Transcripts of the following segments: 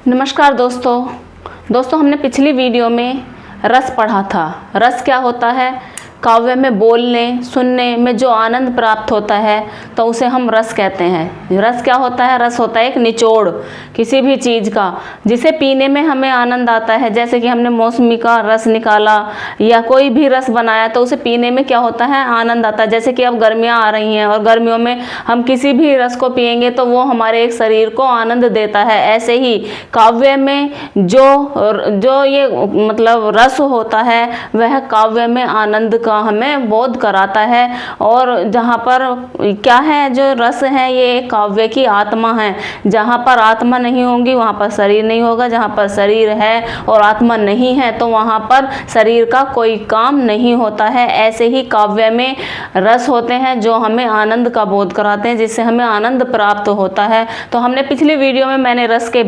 नमस्कार दोस्तों हमने पिछली वीडियो में रस पढ़ा था। रस क्या होता है? काव्य में बोलने सुनने में जो आनंद प्राप्त होता है तो उसे हम रस कहते हैं। रस क्या होता है? रस होता है एक निचोड़ किसी भी चीज़ का जिसे पीने में हमें आनंद आता है। जैसे कि हमने मौसमी का रस निकाला या कोई भी रस बनाया तो उसे पीने में क्या होता है? आनंद आता है। जैसे कि अब गर्मियाँ आ रही हैं और गर्मियों में हम किसी भी रस को पिएंगे तो वो हमारे एक शरीर को आनंद देता है। ऐसे ही काव्य में जो ये मतलब रस होता है वह काव्य में आनंद का हमें बोध कराता है। और जहाँ पर क्या है, जो रस है ये काव्य की आत्मा है। जहाँ पर आत्मा नहीं होगी वहाँ पर शरीर नहीं होगा। जहाँ पर शरीर है और आत्मा नहीं है तो वहाँ पर शरीर का कोई काम नहीं होता है। ऐसे ही काव्य में रस होते हैं जो हमें आनंद का बोध कराते हैं, जिससे हमें आनंद प्राप्त होता है। तो हमने पिछली वीडियो में मैंने रस के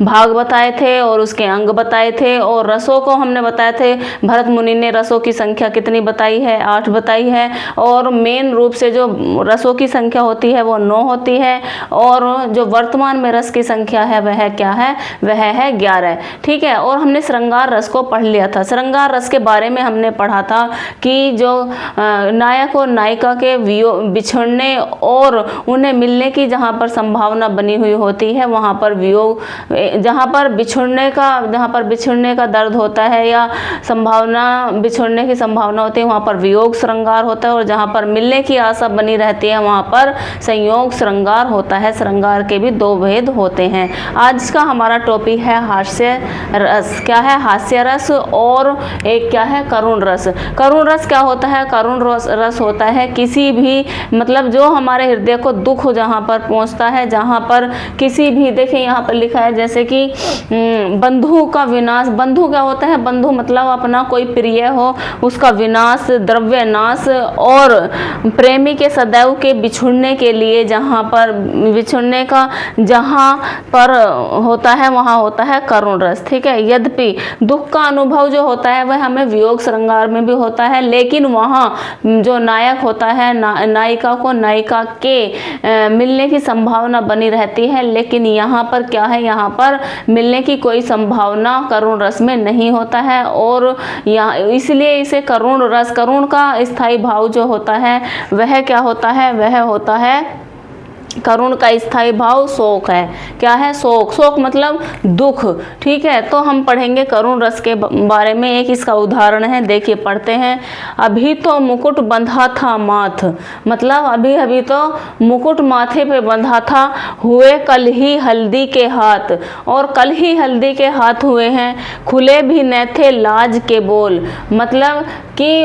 भाग बताए थे और उसके अंग बताए थे और रसों को हमने बताए थे। भरत मुनि ने रसों की संख्या कितनी बताई है? 8 बताई है। और मेन रूप से जो रसों की संख्या होती है वो 9 होती है। और जो वर्तमान में रस की संख्या है वह क्या है? वह है 11। ठीक है। और हमने श्रृंगार रस को पढ़ लिया था। श्रृंगार रस के बारे में हमने पढ़ा था कि जो नायक और नायिका के बिछड़ने और उन्हें मिलने की जहाँ पर संभावना बनी हुई होती है वहाँ पर वियोग, जहाँ पर बिछड़ने का दर्द होता है या बिछड़ने की संभावना होती है वहाँ पर वियोग श्रृंगार होता है। और जहाँ पर मिलने की आशा बनी रहती है वहाँ पर संयोग श्रृंगार होता है। श्रृंगार के भी 2 भेद होते हैं। आज का हमारा टॉपिक है हास्य रस। क्या है? हास्य रस। और एक क्या है? करुण रस। करुण रस क्या होता है? करुण रस होता है किसी भी मतलब जो हमारे हृदय को दुख जहाँ पर पहुँचता है, जहाँ पर किसी भी, देखिए यहाँ पर लिखा है जैसे कि बंधु का विनाश। बंधु क्या होता है? बंधु मतलब अपना कोई प्रिय हो उसका विनाश, द्रव्य नाश। और प्रेमी के सदैव के बिछुड़ने के लिए जहाँ पर होता है वहाँ होता है करुण रस। ठीक है। यद्यपि दुख का अनुभव जो होता है वह हमें वियोग श्रृंगार में भी होता है, लेकिन वहाँ जो नायक होता है नायिका को नायिका के मिलने की संभावना बनी रहती है। लेकिन यहाँ पर क्या है? यहाँ पर मिलने की कोई संभावना करुण रस में नहीं होता है। और यहाँ इसलिए इसे करुण रस, करुण का स्थायी भाव जो होता है वह क्या होता है? वह होता है करुण का स्थायी भाव शोक है। क्या है? शोक। शोक मतलब दुख। ठीक है। तो हम पढ़ेंगे करुण रस के बारे में। एक इसका उदाहरण है, देखिए पढ़ते हैं। अभी तो मुकुट बंधा था माथ, मतलब अभी तो मुकुट माथे पे बंधा था। हुए कल ही हल्दी के हाथ, और कल ही हल्दी के हाथ हुए हैं। खुले भी न थे लाज के बोल, मतलब कि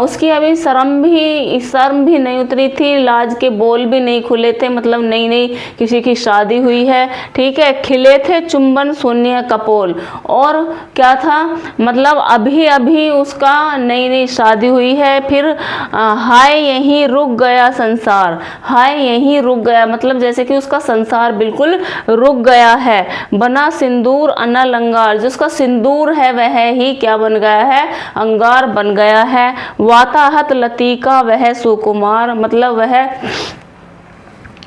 उसकी अभी शर्म भी नहीं उतरी थी, लाज के बोल भी नहीं खुले थे, मतलब नई किसी की शादी हुई है। ठीक है। खिले थे चुंबन शून्य कपोल, और क्या था? मतलब अभी उसका नई शादी हुई है। फिर हाय यहीं रुक गया संसार। हाय यहीं रुक गया मतलब जैसे कि उसका संसार बिल्कुल रुक गया है। बना सिंदूर अनल अंगार, जिसका सिंदूर है वह ही क्या बन गया है? अंगार बन गया है। वाताहत लतीका वह सुकुमार, मतलब वह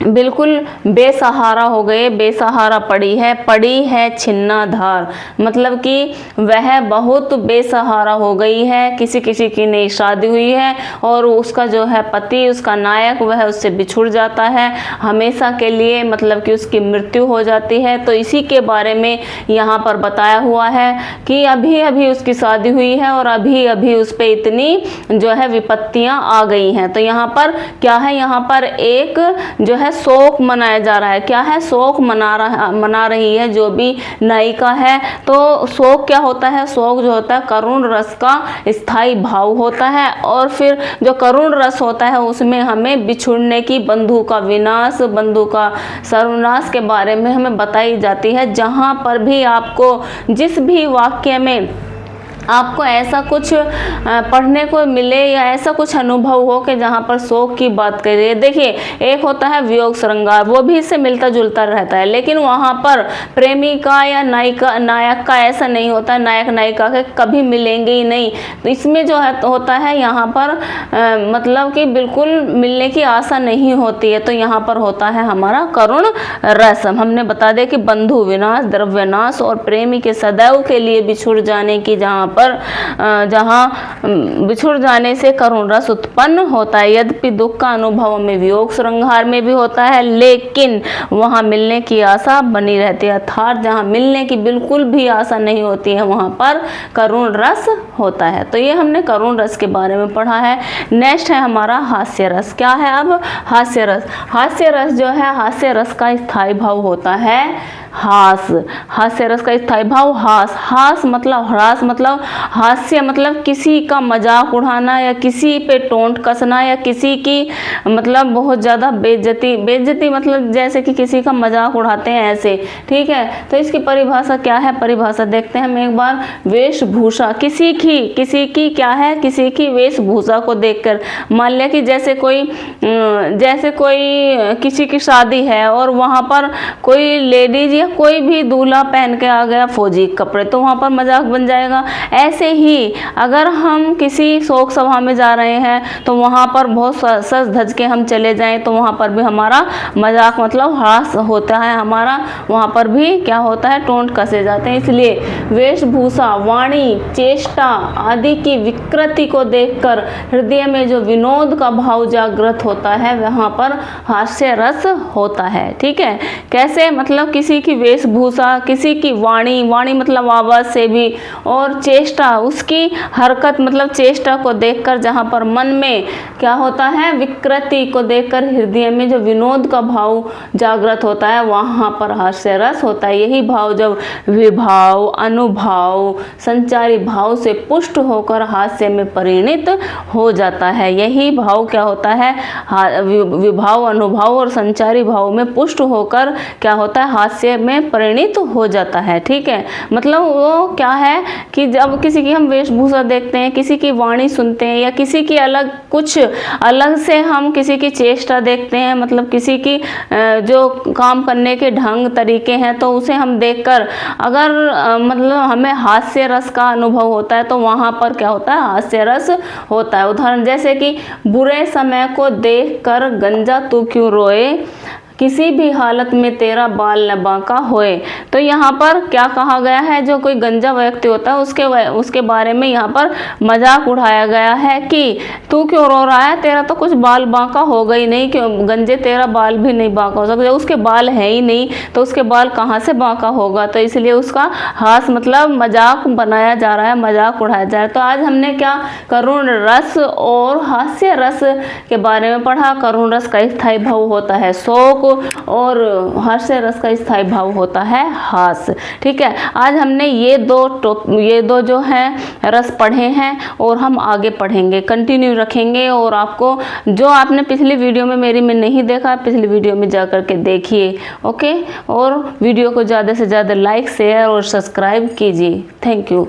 बिल्कुल बेसहारा हो गए, बेसहारा पड़ी है छिन्ना धार, मतलब कि वह बहुत बेसहारा हो गई है। किसी की नई शादी हुई है और उसका जो है पति, उसका नायक, वह उससे बिछुड़ जाता है हमेशा के लिए, मतलब कि उसकी मृत्यु हो जाती है। तो इसी के बारे में यहाँ पर बताया हुआ है कि अभी उसकी शादी हुई है और अभी उस पर इतनी जो है विपत्तियाँ आ गई हैं। तो यहाँ पर क्या है? यहाँ पर एक जो है शोक मनाया जा रहा है। क्या है? शोक मना रही है जो भी नायिका है। तो शोक क्या होता है? शोक जो होता है करुण रस का स्थायी भाव होता है। और फिर जो करुण रस होता है उसमें हमें बिछुड़ने की, बंधु का विनाश, बंधु का सर्वनाश के बारे में हमें बताई जाती है। जहाँ पर भी आपको जिस भी वाक्य में आपको ऐसा कुछ पढ़ने को मिले या ऐसा कुछ अनुभव हो कि जहाँ पर शोक की बात करिए। देखिए, एक होता है वियोग श्रृंगार, वो भी इससे मिलता जुलता रहता है, लेकिन वहाँ पर प्रेमिका या नायिका नायक का ऐसा नहीं होता, नायक नायिका के कभी मिलेंगे ही नहीं। तो इसमें जो है होता है यहाँ पर मतलब कि बिल्कुल मिलने की आशा नहीं होती है। तो यहाँ पर होता है हमारा करुण रस। हमने बता दें कि बंधु विनाश, द्रव्य नाश और प्रेमी के सदैव के लिए बिछुड़ जाने की जहाँ बिछुड़ जाने से करुण रस उत्पन्न होता है। यद्यपि दुख का अनुभव में वियोग श्रृंगार में भी होता है, लेकिन वहाँ मिलने की आशा बनी रहती है। अर्थात जहाँ मिलने की बिल्कुल भी आशा नहीं होती है, वहाँ पर करुण रस होता है। तो ये हमने करुण रस के बारे में पढ़ा है। नेक्स्ट है हमारा हास्य रस। क्या है अब? हास्य रस। हास्य रस जो है, हास्य रस का स्थायी भाव होता है हास। हास्य रस का स्थायी भाव हास। हास मतलब ह्रास, मतलब हास्य मतलब किसी का मजाक उड़ाना या किसी पे टोंट कसना या किसी की मतलब बहुत ज़्यादा बेइज्जती। बेइज्जती मतलब जैसे कि किसी का मजाक उड़ाते हैं ऐसे, ठीक है। तो इसकी परिभाषा क्या है? परिभाषा देखते हैं हम एक बार। वेशभूषा, किसी की क्या है? किसी की वेशभूषा को देखकर। मान लिया कि जैसे कोई किसी की शादी है और वहाँ पर कोई लेडीज या कोई भी दूल्हा पहन के आ गया फौजी कपड़े, तो वहाँ पर मजाक बन जाएगा। ऐसे ही अगर हम किसी शोक सभा में जा रहे हैं तो वहाँ पर बहुत सज धज के हम चले जाएं तो वहाँ पर भी हमारा मजाक मतलब हास होता है हमारा, वहाँ पर भी क्या होता है? टोंट कसे जाते हैं। इसलिए वेशभूषा, वाणी, चेष्टा आदि की विकृति को देखकर हृदय में जो विनोद का भाव जागृत होता है, वहाँ पर हास्य रस होता है, ठीक है। कैसे? मतलब किसी की वेशभूषा, किसी की वाणी, वाणी मतलब आवाज़ से भी, और चेष्टा, उसकी हरकत मतलब चेष्टा को देखकर जहाँ पर मन में क्या होता है? विकृति को देखकर हृदय में जो विनोद का भाव जागृत होता है, वहाँ पर हास्य रस होता है। यही भाव जब विभाव, अनुभाव, संचारी भाव से पुष्ट होकर हास्य में परिणित हो जाता है। यही भाव क्या होता है? विभाव, अनुभाव और संचारी भाव में पुष्ट होकर क्या होता है? हास्य में परिणित हो जाता है, ठीक है। मतलब वो क्या है कि जब किसी की हम वेशभूषा देखते हैं, किसी की वाणी सुनते हैं या किसी की कुछ अलग से हम किसी की चेष्टा देखते हैं, मतलब किसी की जो काम करने के ढंग तरीके हैं, तो उसे हम देखकर अगर मतलब हमें हास्य रस का अनुभव होता है तो वहाँ पर क्या होता है? हास्य रस होता है। उदाहरण जैसे कि बुरे समय को देखकर गंजा तू क्यों रोए, किसी भी हालत में तेरा बाल न बांका होए। तो यहाँ पर क्या कहा गया है? जो कोई गंजा व्यक्ति होता है उसके बारे में यहाँ पर मजाक उड़ाया गया है कि तू क्यों रो रहा है, तेरा तो कुछ बाल बांका हो गई नहीं, क्यों गंजे तेरा बाल भी नहीं बांका हो सकता। उसके बाल है ही नहीं तो उसके बाल कहाँ से बांका होगा? तो इसलिए उसका हास मतलब मजाक बनाया जा रहा है, मजाक उड़ाया जा रहा है। तो आज हमने क्या करुण रस और हास्य रस के बारे में पढ़ा। करुण रस का स्थायी भाव होता है शोक और हास्य रस का स्थायी भाव होता है हास, ठीक है। आज हमने ये दो जो हैं रस पढ़े हैं और हम आगे पढ़ेंगे, कंटिन्यू रखेंगे। और आपको जो आपने पिछली वीडियो में मेरी में नहीं देखा, पिछली वीडियो में जा कर के देखिए, ओके। और वीडियो को ज़्यादा से ज़्यादा लाइक, शेयर और सब्सक्राइब कीजिए। Thank you.